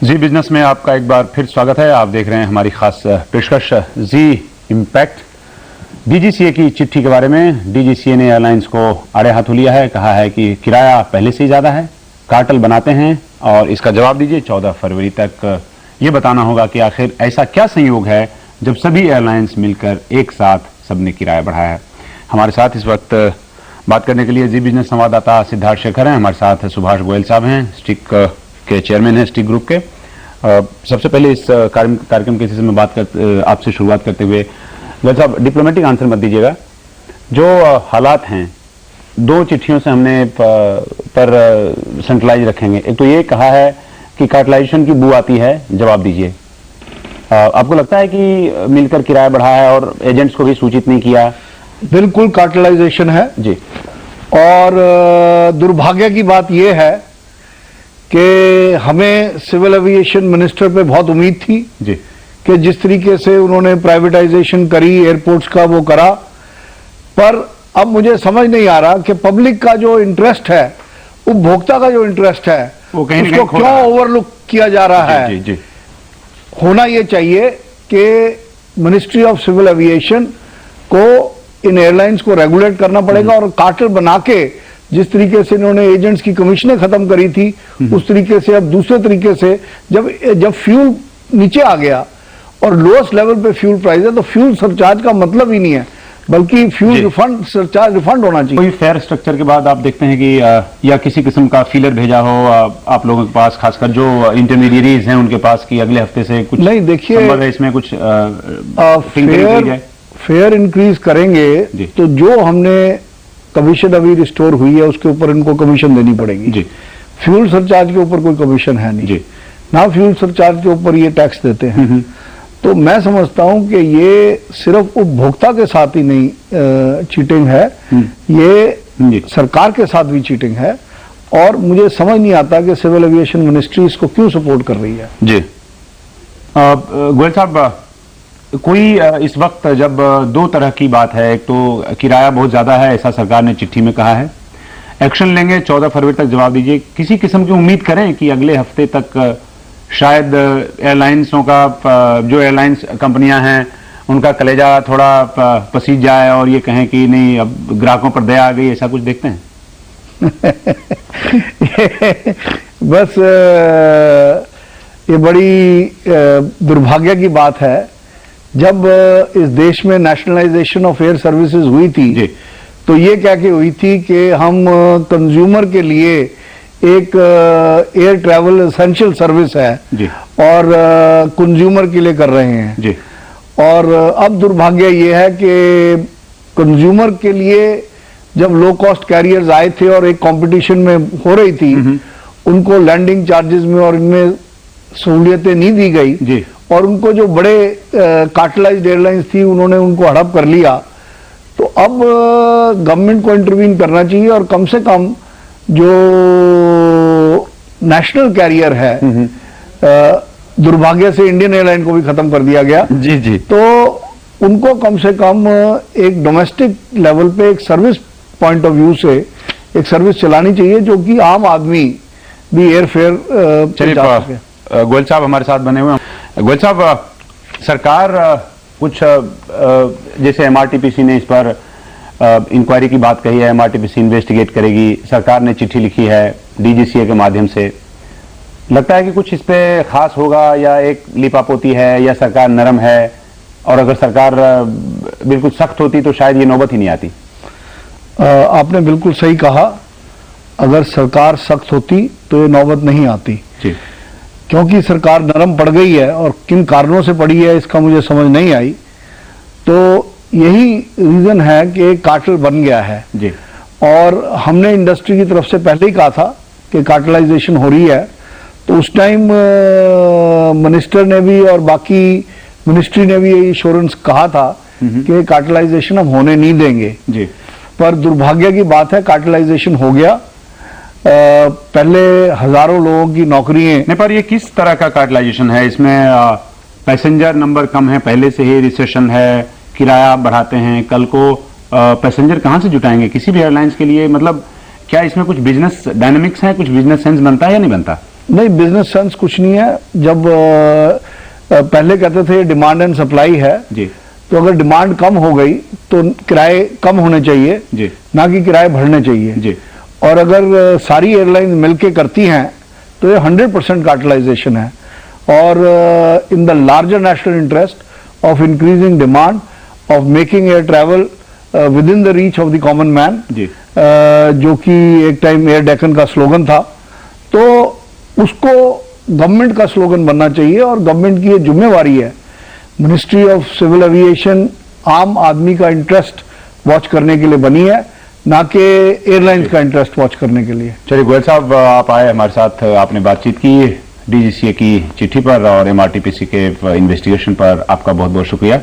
जी business में आपका एक बार फिर स्वागत है। आप देख रहे हैं हमारी खास पेशकश जी इम्पैक्ट। डीजीसीए की चिट्ठी के बारे में डीजीसीए ने एयरलाइंस को आड़े हाथों लिया है, कहा है कि किराया पहले से ही ज्यादा है, कार्टेल बनाते हैं और इसका जवाब दीजिए। 14 फरवरी तक ये बताना होगा कि आखिर ऐसा क्या संयोग है जब सभी एयरलाइंस मिलकर एक साथ सबने किराया बढ़ाया है। हमारे साथ इस वक्त बात करने के लिए जी बिजनेस संवाददाता सिद्धार्थ शेखर हैं, हमारे साथ सुभाष गोयल साहब हैं, स्टिक के चेयरमैन हैं स्टिक ग्रुप के। सबसे पहले इस कार्यक्रम के सिलसिले में आपसे शुरुआत करते हुए गोयल साहब, डिप्लोमेटिक आंसर मत दीजिएगा, जो हालात हैं दो चिट्ठियों से हमने पर सेंट्रलाइज रखेंगे। एक तो ये कहा है कि कार्टलाइजेशन की बू आती है, जवाब दीजिए। आपको लगता है कि मिलकर किराया बढ़ाया है और एजेंट्स को भी सूचित नहीं किया? बिल्कुल कार्टलाइजेशन है जी। और दुर्भाग्य की बात यह है कि हमें सिविल एविएशन मिनिस्टर पे बहुत उम्मीद थी जी कि जिस तरीके से उन्होंने प्राइवेटाइजेशन करी एयरपोर्ट्स का वो करा, पर अब मुझे समझ नहीं आ रहा कि पब्लिक का जो इंटरेस्ट है, उपभोक्ता का जो इंटरेस्ट है, वो उसको क्यों ओवरलुक किया जा रहा है। जी, जी। होना ये चाहिए कि मिनिस्ट्री ऑफ सिविल एविएशन को इन एयरलाइंस को रेगुलेट करना पड़ेगा और कार्टेल बना के जिस तरीके से इन्होंने एजेंट्स की कमीशनें खत्म करी थी, उस तरीके से अब दूसरे तरीके से जब फ्यूल नीचे आ गया और लोएस्ट लेवल पे फ्यूल प्राइस है, तो फ्यूल सरचार्ज का मतलब ही नहीं है, बल्कि फ्यूल रिफंड, सरचार्ज रिफंड होना चाहिए। कोई फेयर स्ट्रक्चर के बाद आप देखते हैं कि या किसी किस्म का फीलर भेजा हो आप लोगों के पास, खासकर जो इंटरमीडिएरीज हैं उनके पास, कि अगले हफ्ते से कुछ नहीं, देखिए इसमें कुछ फेयर इंक्रीज करेंगे तो जो हमने कमीशन अभी रिस्टोर हुई है उसके ऊपर इनको कमीशन देनी पड़ेगी जी। फ्यूल सरचार्ज के ऊपर कोई कमीशन है नहीं जी। ना फ्यूल सरचार्ज के ऊपर ये टैक्स देते हैं। तो मैं समझता हूं कि ये सिर्फ उपभोक्ता के साथ ही नहीं चीटिंग है, ये सरकार के साथ भी चीटिंग है। और मुझे समझ नहीं आता कि सिविल एविएशन मिनिस्ट्री इसको क्यों सपोर्ट कर रही है जी। गोयल साहब, कोई इस वक्त जब दो तरह की बात है, एक तो किराया बहुत ज्यादा है ऐसा सरकार ने चिट्ठी में कहा है, एक्शन लेंगे 14 फरवरी तक, जवाब दीजिए। किसी किस्म की उम्मीद करें कि अगले हफ्ते तक शायद एयरलाइंसों का, जो एयरलाइंस कंपनियां हैं उनका कलेजा थोड़ा पसीज जाए और ये कहें कि नहीं अब ग्राहकों पर दया आ गई, ऐसा कुछ देखते हैं? बस ये बड़ी दुर्भाग्य की बात है। जब इस देश में नेशनलाइजेशन ऑफ एयर सर्विसेज हुई थी तो ये क्या कि हुई थी कि हम कंज्यूमर के लिए एक एयर ट्रैवल एसेंशियल सर्विस है और कंज्यूमर के लिए कर रहे हैं जी। और अब दुर्भाग्य ये है कि कंज्यूमर के लिए जब लो कॉस्ट कैरियर्स आए थे और एक कंपटीशन में हो रही थी, उनको लैंडिंग चार्जेस में और इनमें सहूलियतें नहीं दी गई जी। और उनको जो बड़े कार्टलाइज्ड एयरलाइंस थी उन्होंने उनको हड़प कर लिया। तो अब गवर्नमेंट को इंटरवीन करना चाहिए और कम से कम जो नेशनल कैरियर है, दुर्भाग्य से इंडियन एयरलाइन को भी खत्म कर दिया गया जी जी, तो उनको कम से कम एक डोमेस्टिक लेवल पे एक सर्विस पॉइंट ऑफ व्यू से एक सर्विस चलानी चाहिए जो कि आम आदमी भी एयरफेयर चला सके। गोयल साहब हमारे साथ बने हुए हैं। गोयल साहब, सरकार कुछ जैसे एमआरटीपीसी ने इस पर इंक्वायरी की बात कही है, एमआरटीपीसी इन्वेस्टिगेट करेगी, सरकार ने चिट्ठी लिखी है डीजीसीए के माध्यम से, लगता है कि कुछ इस पे खास होगा या एक लिपापोती है या सरकार नरम है? और अगर सरकार बिल्कुल सख्त होती तो शायद ये नौबत ही नहीं आती। आपने बिल्कुल सही कहा, अगर सरकार सख्त होती तो ये नौबत नहीं आती जी। क्योंकि सरकार नरम पड़ गई है और किन कारणों से पड़ी है इसका मुझे समझ नहीं आई। तो यही रीजन है कि कार्टेल बन गया है जी। और हमने इंडस्ट्री की तरफ से पहले ही कहा था कि कार्टेलाइजेशन हो रही है, तो उस टाइम मिनिस्टर ने भी और बाकी मिनिस्ट्री ने भी ये इंश्योरेंस कहा था कि कार्टेलाइजेशन हम होने नहीं देंगे जी। पर दुर्भाग्य की बात है कार्टेलाइजेशन हो गया। पहले हजारों लोगों की नौकरियां। नहीं, पर ये किस तरह का कार्टेलाइजेशन है? इसमें पैसेंजर नंबर कम है, पहले से ही रिसेशन है, किराया बढ़ाते हैं, कल को पैसेंजर कहां से जुटाएंगे किसी भी एयरलाइंस के लिए? मतलब क्या इसमें कुछ बिजनेस डायनामिक्स है, कुछ बिजनेस सेंस बनता है या नहीं बनता? नहीं, बिजनेस सेंस कुछ नहीं है। जब पहले कहते थे डिमांड एंड सप्लाई है जी, तो अगर डिमांड कम हो गई तो किराए कम होने चाहिए जी, ना कि किराए बढ़ने चाहिए जी, और अगर सारी एयरलाइन मिलके करती हैं तो ये 100% कार्टलाइजेशन है और in the larger national interest of increasing demand of making air travel within the reach of the common man, जी, जो कि एक टाइम एयर डेक्कन का स्लोगन था, तो उसको गवर्नमेंट का स्लोगन बनना चाहिए और गवर्नमेंट की ये जिम्मेवारी है, मिनिस्ट्री ऑफ सिविल एविएशन आम आदमी का इंटरेस्ट वॉच करने के लिए बनी है, ना कि एयरलाइंस का इंटरेस्ट वॉच करने के लिए। चलिए गोयल साहब, आप आए हमारे साथ, आपने बातचीत की डीजीसीए की चिट्ठी पर और एमआरटीपीसी के इन्वेस्टिगेशन पर। आपका बहुत बहुत शुक्रिया।